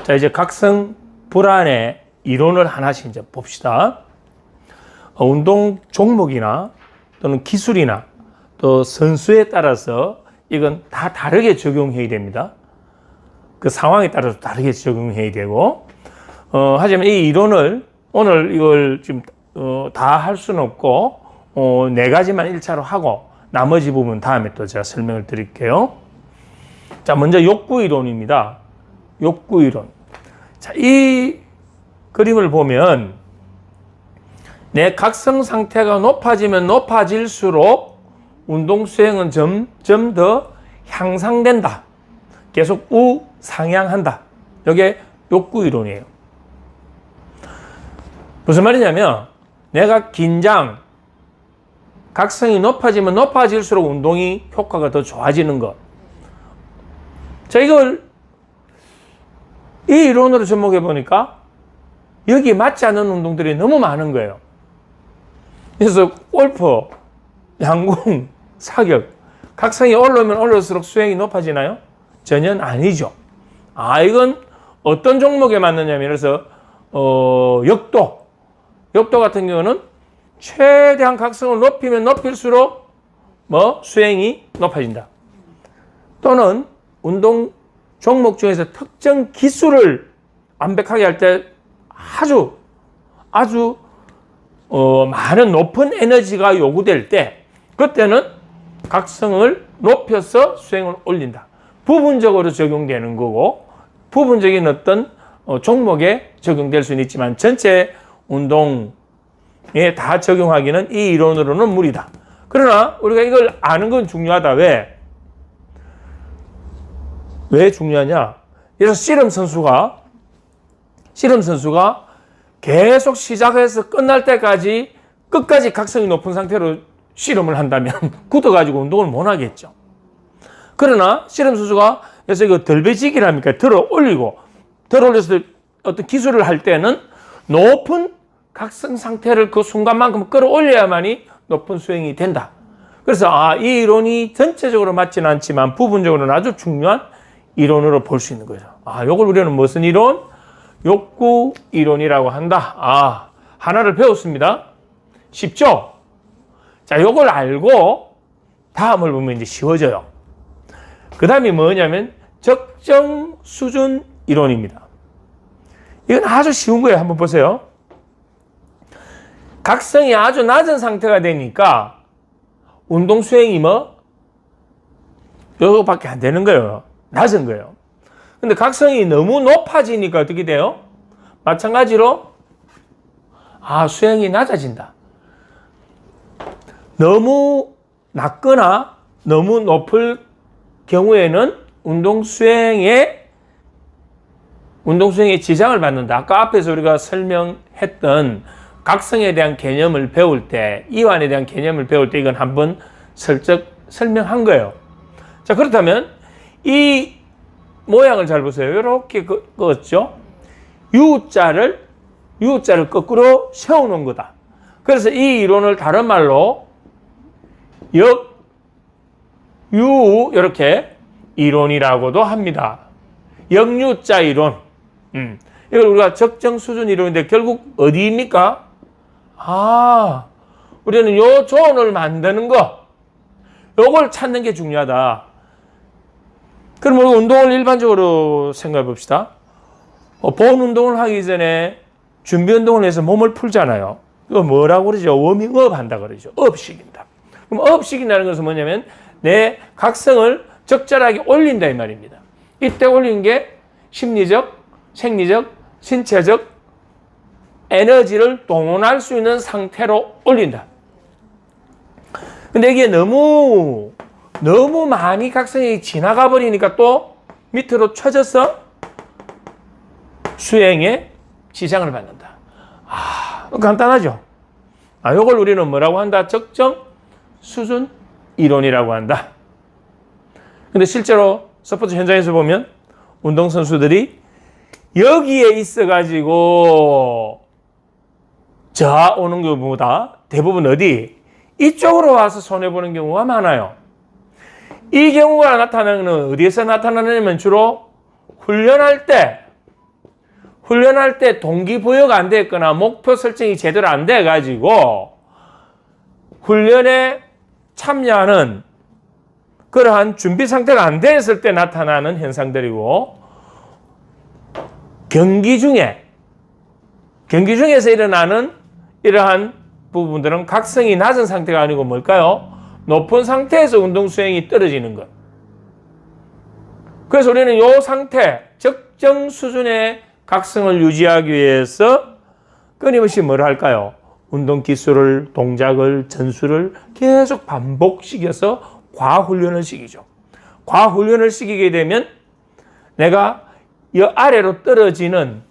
자, 이제 각성 불안의 이론을 하나씩 이제 봅시다. 운동 종목이나 또는 기술이나 또 선수에 따라서 이건 다 다르게 적용해야 됩니다. 그 상황에 따라서 다르게 적용해야 되고, 하지만 이 이론을 오늘 이걸 지금 다 할 수는 없고, 네 가지만 1차로 하고 나머지 부분 다음에 또 제가 설명을 드릴게요. 자, 먼저 욕구 이론입니다. 욕구 이론. 자, 이 그림을 보면 내 각성 상태가 높아지면 높아질수록 운동 수행은 점점 더 향상된다. 계속 우상향한다. 이게 욕구 이론이에요. 무슨 말이냐면 내가 긴장, 각성이 높아지면 높아질수록 운동이 효과가 더 좋아지는 것. 자, 이걸 이 이론으로 접목해 보니까 여기에 맞지 않는 운동들이 너무 많은 거예요. 그래서 골프, 양궁, 사격, 각성이 올라오면 올라올수록 수행이 높아지나요? 전혀 아니죠. 이건 어떤 종목에 맞느냐면, 그래서 역도 같은 경우는 최대한 각성을 높이면 높일수록 수행이 높아진다. 또는 운동 종목 중에서 특정 기술을 완벽하게 할 때 아주 많은 높은 에너지가 요구될 때, 그때는 각성을 높여서 수행을 올린다. 부분적으로 적용되는 거고, 부분적인 어떤 종목에 적용될 수는 있지만 전체 운동에 다 적용하기는 이 이론으로는 무리다. 그러나 우리가 이걸 아는 건 중요하다. 왜 중요하냐? 그래서 씨름 선수가 계속 시작해서 끝날 때까지 끝까지 각성이 높은 상태로 씨름을 한다면 굳어가지고 운동을 못 하겠죠. 그러나 씨름 선수가 그래서 이거 덜배지기랍니까? 들어 올려서 어떤 기술을 할 때는 높은 각성 상태를 그 순간만큼 끌어올려야만이 높은 수행이 된다. 그래서 이 이론이 전체적으로 맞지는 않지만 부분적으로는 아주 중요한 이론으로 볼 수 있는 거죠. 요걸 우리는 무슨 이론? 욕구 이론이라고 한다. 하나를 배웠습니다. 쉽죠? 자, 요걸 알고 다음을 보면 이제 쉬워져요. 그 다음이 뭐냐면 적정 수준 이론입니다. 이건 아주 쉬운 거예요. 한번 보세요. 각성이 아주 낮은 상태가 되니까 운동 수행이 요거밖에 안 되는 거예요. 낮은 거예요. 근데 각성이 너무 높아지니까 어떻게 돼요? 마찬가지로 수행이 낮아진다. 너무 낮거나 너무 높을 경우에는 운동 수행에 지장을 받는다. 아까 앞에서 우리가 설명했던 각성에 대한 개념을 배울 때, 이완에 대한 개념을 배울 때 이건 한번 슬쩍 설명한 거예요. 자, 그렇다면 이 모양을 잘 보세요. 이렇게 그었죠. U자를 거꾸로 세워놓은 거다. 그래서 이 이론을 다른 말로 유 이렇게 이론이라고도 합니다. 역유자 이론. 이걸 우리가 적정 수준 이론인데 결국 어디입니까? 우리는 요 조언을 만드는 거, 요걸 찾는 게 중요하다. 그럼 우리 운동을 일반적으로 생각해 봅시다. 본 운동을 하기 전에 준비 운동을 해서 몸을 풀잖아요. 이거 뭐라고 그러죠? 워밍업 한다 그러죠. 업시킨다. 그럼 업시킨다는 것은 뭐냐면 내 각성을 적절하게 올린다 이 말입니다. 이때 올리는 게 심리적, 생리적, 신체적 에너지를 동원할 수 있는 상태로 올린다. 근데 이게 너무 많이 각성이 지나가 버리니까 또 밑으로 쳐져서 수행에 지장을 받는다. 간단하죠? 요걸 우리는 뭐라고 한다? 적정 수준 이론이라고 한다. 근데 실제로 스포츠 현장에서 보면 운동선수들이 여기에 있어가지고 오는 경우보다 대부분 이쪽으로 와서 손해보는 경우가 많아요. 이 경우가 나타나는 어디에서 나타나냐면 주로 훈련할 때 훈련할 때 동기부여가 안 됐거나 목표 설정이 제대로 안 돼가지고 훈련에 참여하는 그러한 준비 상태가 안 됐을 때 나타나는 현상들이고, 경기 중에서 일어나는 이러한 부분들은 각성이 낮은 상태가 아니고 뭘까요? 높은 상태에서 운동 수행이 떨어지는 것. 그래서 우리는 이 상태, 적정 수준의 각성을 유지하기 위해서 끊임없이 뭘 할까요? 운동 기술을, 동작을, 전술을 계속 반복시켜서 과훈련을 시키죠. 과훈련을 시키게 되면 내가 이 아래로 떨어지는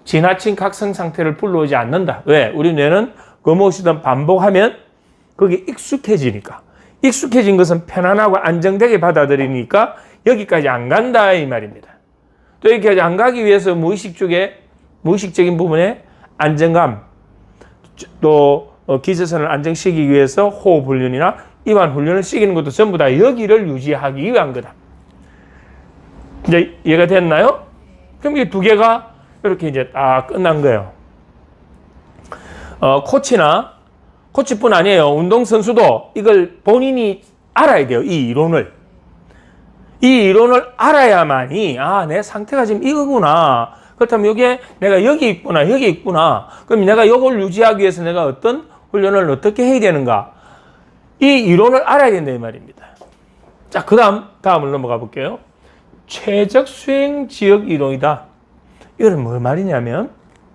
지나친 각성 상태를 불러오지 않는다. 왜? 우리 뇌는 그 무엇이든 반복하면 그게 익숙해지니까. 익숙해진 것은 편안하고 안정되게 받아들이니까 여기까지 안 간다 이 말입니다. 또 여기까지 안 가기 위해서 무의식적인 부분에 안정감, 또 기저선을 안정시키기 위해서 호흡 훈련이나 입안 훈련을 시키는 것도 전부 다 여기를 유지하기 위한 거다. 이제 이해가 됐나요? 그럼 이 두 개가 이렇게 이제 다 끝난 거예요. 코치뿐 아니에요. 운동선수도 이걸 본인이 알아야 돼요. 이 이론을 알아야만이, 내 상태가 지금 이거구나. 그렇다면 여기에 내가 여기 있구나. 그럼 내가 이걸 유지하기 위해서 내가 어떤 훈련을 어떻게 해야 되는가. 이 이론을 알아야 된다 이 말입니다. 자, 다음을 넘어가 볼게요. 최적 수행 지역 이론이다. 이건 뭐 말이냐면,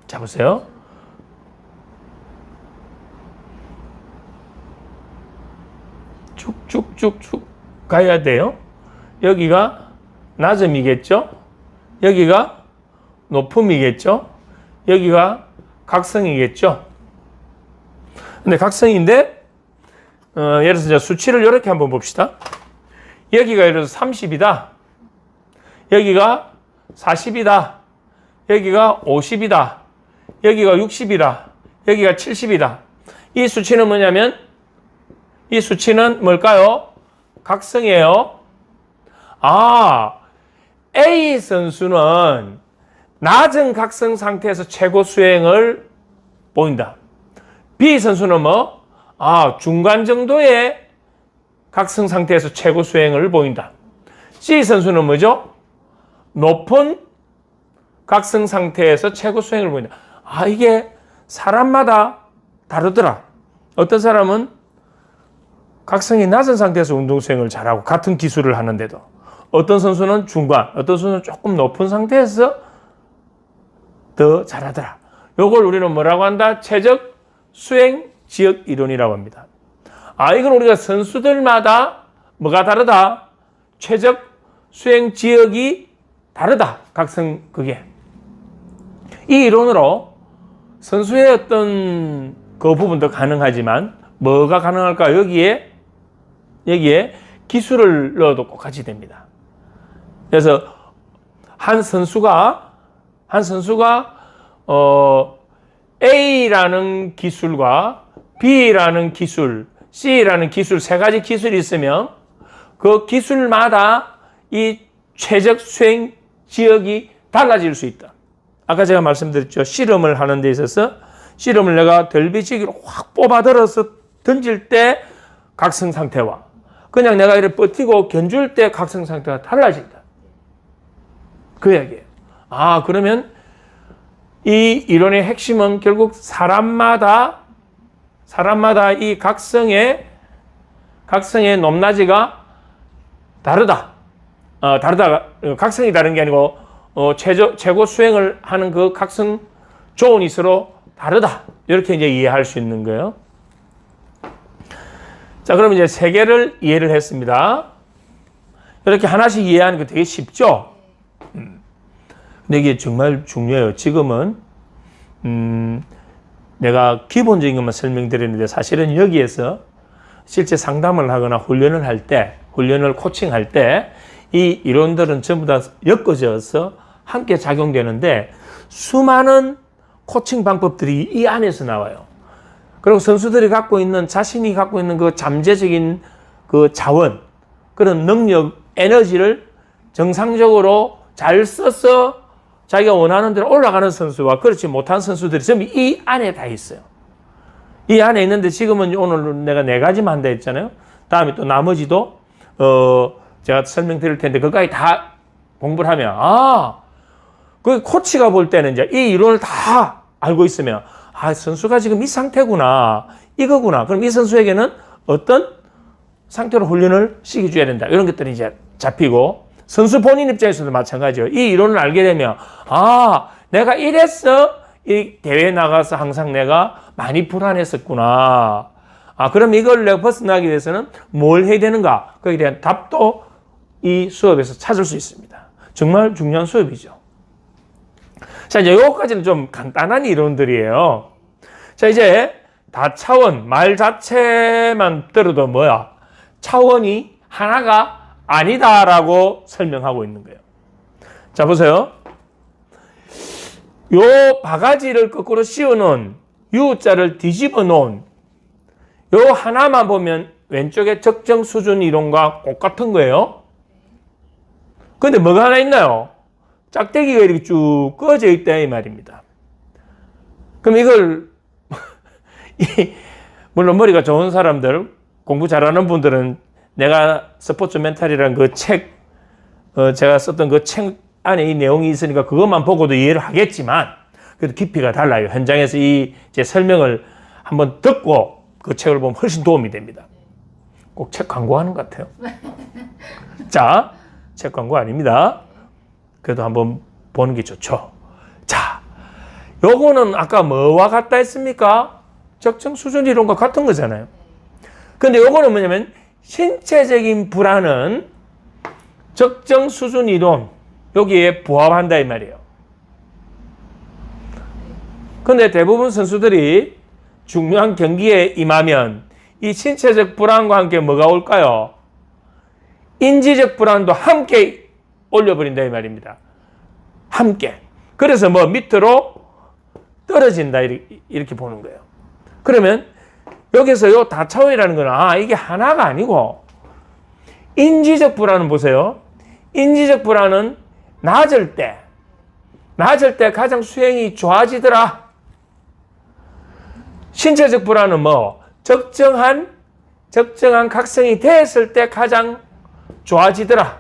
자 보세요. 쭉쭉쭉쭉 가야 돼요. 여기가 낮음이겠죠. 여기가 높음이겠죠. 여기가 각성이겠죠. 근데 각성인데, 예를 들어서 이제 수치를 이렇게 한번 봅시다. 여기가 예를 들어서 30이다. 여기가 40이다. 여기가 50이다. 여기가 60이다. 여기가 70이다. 이 수치는 뭐냐면, 이 수치는 뭘까요? 각성이에요. A 선수는 낮은 각성 상태에서 최고 수행을 보인다. B 선수는 중간 정도의 각성 상태에서 최고 수행을 보인다. C 선수는 뭐죠? 높은 각성 상태에서 최고 수행을 보인다. 이게 사람마다 다르더라. 어떤 사람은 각성이 낮은 상태에서 운동 수행을 잘하고 같은 기술을 하는데도, 어떤 선수는 중간, 어떤 선수는 조금 높은 상태에서 더 잘하더라. 이걸 우리는 뭐라고 한다? 최적 수행 지역 이론이라고 합니다. 이건 우리가 선수들마다 뭐가 다르다? 최적 수행 지역이 다르다. 각성 그게. 이 이론으로 선수의 어떤 그 부분도 가능하지만 뭐가 가능할까? 여기에 기술을 넣어도 똑같이 됩니다. 그래서 한 선수가 A라는 기술과 B라는 기술, C라는 기술, 세 가지 기술이 있으면 그 기술마다 이 최적 수행 지역이 달라질 수 있다. 아까 제가 말씀드렸죠. 씨름을 하는 데 있어서 씨름을 내가 덜비치기로 확 뽑아들어서 던질 때 각성 상태와 그냥 내가 이렇게 버티고 견줄 때 각성 상태가 달라진다. 그 얘기예요. 그러면 이 이론의 핵심은 결국 사람마다 이 각성의 높낮이가 다르다. 각성이 다른 게 아니고 최고 수행을 하는 그 각성 조건이 서로 다르다. 이렇게 이제 이해할 수 있는 거예요. 자, 그럼 이제 세 개를 이해를 했습니다. 이렇게 하나씩 이해하는 거 되게 쉽죠? 근데 이게 정말 중요해요. 지금은 내가 기본적인 것만 설명드렸는데 사실은 여기에서 실제 상담을 하거나 훈련을 코칭할 때 이 이론들은 전부 다 엮어져서 함께 작용되는데 수많은 코칭 방법들이 이 안에서 나와요. 그리고 선수들이 자신이 갖고 있는 그 잠재적인 그 자원, 그런 능력, 에너지를 정상적으로 잘 써서 자기가 원하는 대로 올라가는 선수와 그렇지 못한 선수들이 전부 이 안에 다 있어요. 이 안에 있는데 지금은 오늘 내가 4가지만 한다 했잖아요. 다음에 또 나머지도 제가 설명드릴 텐데 그까지 다 공부를 하면 그 코치가 볼 때는 이제 이 이론을 다 알고 있으면 선수가 지금 이 상태구나, 이거구나. 그럼 이 선수에게는 어떤 상태로 훈련을 시켜줘야 된다. 이런 것들이 이제 잡히고 선수 본인 입장에서도 마찬가지예요. 이 이론을 알게 되면 내가 이랬어. 이 대회에 나가서 항상 내가 많이 불안했었구나. 그럼 이걸 내가 벗어나기 위해서는 뭘 해야 되는가? 거기에 대한 답도 이 수업에서 찾을 수 있습니다. 정말 중요한 수업이죠. 자, 이제 요거까지는 좀 간단한 이론들이에요. 자, 이제 다차원, 말 자체만 들어도 뭐야? 차원이 하나가 아니다라고 설명하고 있는 거예요. 자, 보세요. 요 바가지를 거꾸로 씌워놓은 U자를 뒤집어 놓은 요 하나만 보면 왼쪽에 적정 수준 이론과 똑같은 거예요. 근데 뭐가 하나 있나요? 짝대기가 이렇게 쭉 꺼져 있다 이 말입니다. 그럼 이걸 물론 머리가 좋은 사람들, 공부 잘하는 분들은 내가 스포츠 멘탈이라는 그 책, 제가 썼던 그 책 안에 이 내용이 있으니까 그것만 보고도 이해를 하겠지만 그래도 깊이가 달라요. 현장에서 제 설명을 한번 듣고 그 책을 보면 훨씬 도움이 됩니다. 꼭 책 광고하는 것 같아요. 자, 책 광고 아닙니다. 그래도 한번 보는 게 좋죠. 자, 요거는 아까 뭐와 같다 했습니까? 적정 수준 이론과 같은 거잖아요. 근데 요거는 뭐냐면 신체적인 불안은 적정 수준 이론 여기에 부합한다 이 말이에요. 근데 대부분 선수들이 중요한 경기에 임하면 이 신체적 불안과 함께 뭐가 올까요? 인지적 불안도 함께 올려버린다 이 말입니다. 함께. 그래서 뭐 밑으로 떨어진다 이렇게 보는 거예요. 그러면 여기서 요 다차원이라는 거는 이게 하나가 아니고 인지적 불안은 보세요. 인지적 불안은 낮을 때 가장 수행이 좋아지더라. 신체적 불안은 뭐 적정한 각성이 됐을 때 가장 좋아지더라.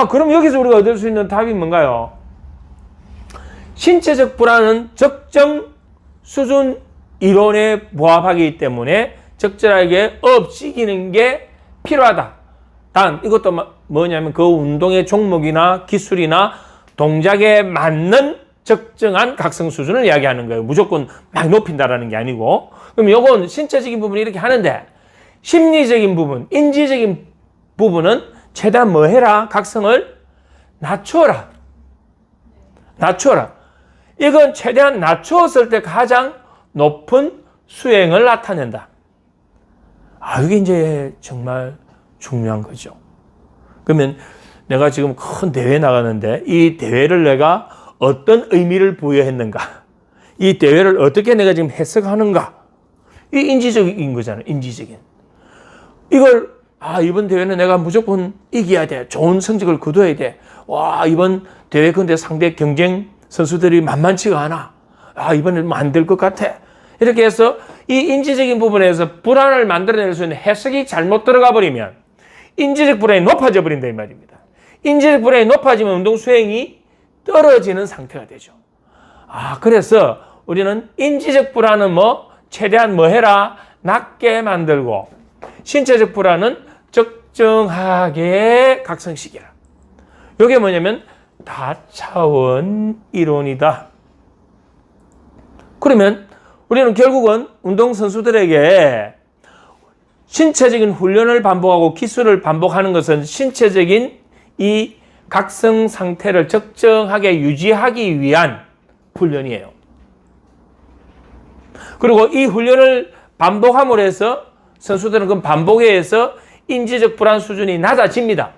그럼 여기서 우리가 얻을 수 있는 답이 뭔가요? 신체적 불안은 적정 수준 이론에 부합하기 때문에 적절하게 업시키는 게 필요하다. 단 이것도 뭐냐면 그 운동의 종목이나 기술이나 동작에 맞는 적정한 각성 수준을 이야기하는 거예요. 무조건 막 높인다라는 게 아니고. 그럼 이건 신체적인 부분이 이렇게 하는데 심리적인 부분, 인지적인 부분은 최대한 뭐 해라? 각성을 낮춰라. 이건 최대한 낮추었을 때 가장 높은 수행을 나타낸다. 이게 이제 정말 중요한 거죠. 그러면 내가 지금 큰 대회에 나가는데 이 대회를 내가 어떤 의미를 부여했는가? 이 대회를 어떻게 내가 지금 해석하는가? 이 인지적인 거잖아요. 인지적인. 이걸 이번 대회는 내가 무조건 이겨야 돼. 좋은 성적을 거둬야 돼. 이번 대회 근데 상대 경쟁 선수들이 만만치가 않아. 이번에는 안 될 것 같아. 이렇게 해서 이 인지적인 부분에서 불안을 만들어낼 수 있는 해석이 잘못 들어가 버리면 인지적 불안이 높아져 버린다 이 말입니다. 인지적 불안이 높아지면 운동 수행이 떨어지는 상태가 되죠. 그래서 우리는 인지적 불안은 최대한 해라? 낮게 만들고 신체적 불안은 적정하게 각성시키라. 이게 뭐냐면 다차원 이론이다. 그러면 우리는 결국은 운동선수들에게 신체적인 훈련을 반복하고 기술을 반복하는 것은 신체적인 이 각성 상태를 적정하게 유지하기 위한 훈련이에요. 그리고 이 훈련을 반복함으로 해서 선수들은 그 반복에 의해서 인지적 불안 수준이 낮아집니다.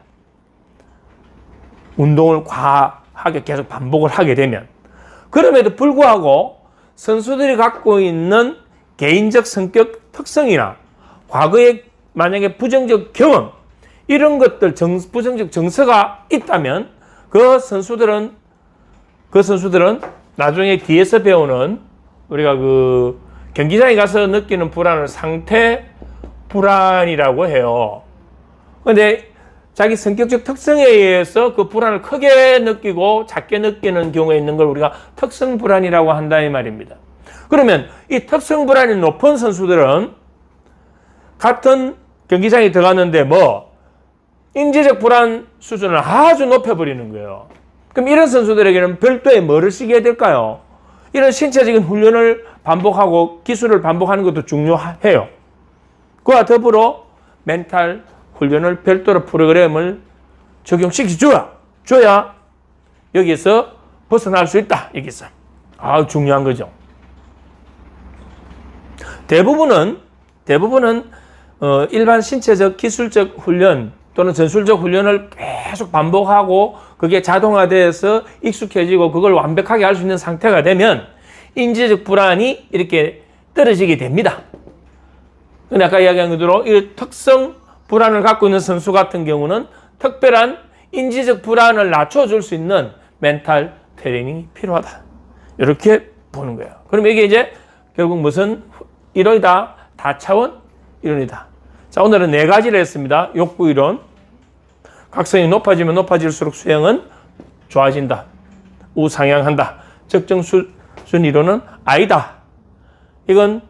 운동을 과하게 계속 반복을 하게 되면. 그럼에도 불구하고 선수들이 갖고 있는 개인적 성격 특성이나 과거에 만약에 부정적 경험 이런 것들 부정적 정서가 있다면 그 선수들은 그 선수들은 나중에 뒤에서 배우는 우리가 그 경기장에 가서 느끼는 불안을 상태 불안이라고 해요. 근데 자기 성격적 특성에 의해서 그 불안을 크게 느끼고 작게 느끼는 경우에 있는 걸 우리가 특성 불안이라고 한다 이 말입니다. 그러면 이 특성 불안이 높은 선수들은 같은 경기장에 들어갔는데 뭐 인지적 불안 수준을 아주 높여버리는 거예요. 그럼 이런 선수들에게는 별도의 뭐를 쓰게 될까요? 이런 신체적인 훈련을 반복하고 기술을 반복하는 것도 중요해요. 그와 더불어 멘탈 훈련을 별도로 프로그램을 적용시켜줘야 여기서 벗어날 수 있다. 여기서. 중요한 거죠. 대부분은 일반 신체적 기술적 훈련 또는 전술적 훈련을 계속 반복하고 그게 자동화돼서 익숙해지고 그걸 완벽하게 할 수 있는 상태가 되면 인지적 불안이 이렇게 떨어지게 됩니다. 근데 아까 이야기한 것대로 이 특성 불안을 갖고 있는 선수 같은 경우는 특별한 인지적 불안을 낮춰줄 수 있는 멘탈 트레이닝이 필요하다. 이렇게 보는 거예요. 그럼 이게 이제 결국 무슨 이론이다? 다차원 이론이다. 자, 오늘은 4가지를 했습니다. 욕구 이론. 각성이 높아지면 높아질수록 수행은 좋아진다. 우상향한다. 적정 수준 이론은 아니다. 이건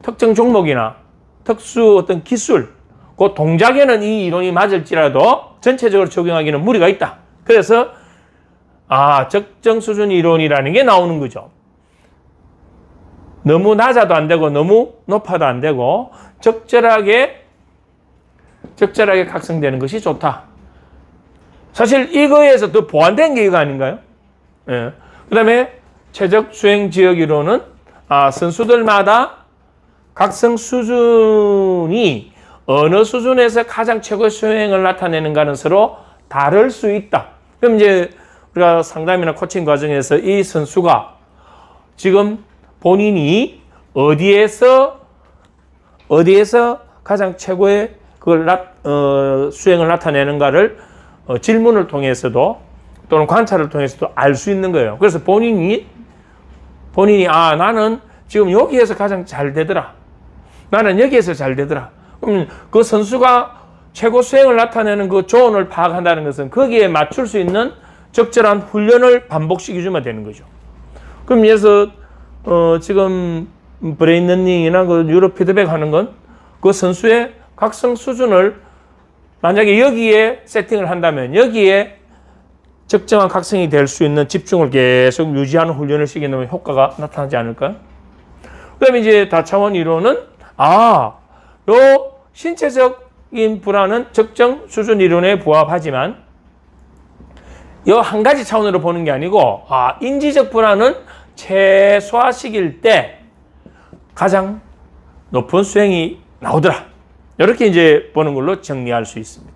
특정 종목이나 특수 어떤 기술, 그 동작에는 이 이론이 맞을지라도 전체적으로 적용하기는 무리가 있다. 그래서 적정 수준 이론이라는 게 나오는 거죠. 너무 낮아도 안 되고 너무 높아도 안 되고 적절하게 각성되는 것이 좋다. 사실 이거에서 더 보완된 게 이거 아닌가요? 예. 그 다음에 최적 수행 지역 이론은 선수들마다 각성 수준이 어느 수준에서 가장 최고의 수행을 나타내는가는 서로 다를 수 있다. 그럼 이제 우리가 상담이나 코칭 과정에서 이 선수가 지금 본인이 어디에서 가장 최고의 그걸 수행을 나타내는가를 질문을 통해서도 또는 관찰을 통해서도 알 수 있는 거예요. 그래서 본인이 나는 지금 여기에서 가장 잘 되더라. 나는 여기에서 잘 되더라. 그럼 그 선수가 최고 수행을 나타내는 그 조언을 파악한다는 것은 거기에 맞출 수 있는 적절한 훈련을 반복시켜주면 되는 거죠. 그럼 여기서 지금 브레인 러닝이나 그 뉴로 피드백 하는 건 그 선수의 각성 수준을 만약에 여기에 세팅을 한다면 여기에 적정한 각성이 될 수 있는 집중을 계속 유지하는 훈련을 시키면 효과가 나타나지 않을까요? 그 다음에 이제 다차원 이론은 요 신체적인 불안은 적정 수준 이론에 부합하지만 요 한 가지 차원으로 보는 게 아니고 인지적 불안은 최소화시킬 때 가장 높은 수행이 나오더라. 이렇게 이제 보는 걸로 정리할 수 있습니다.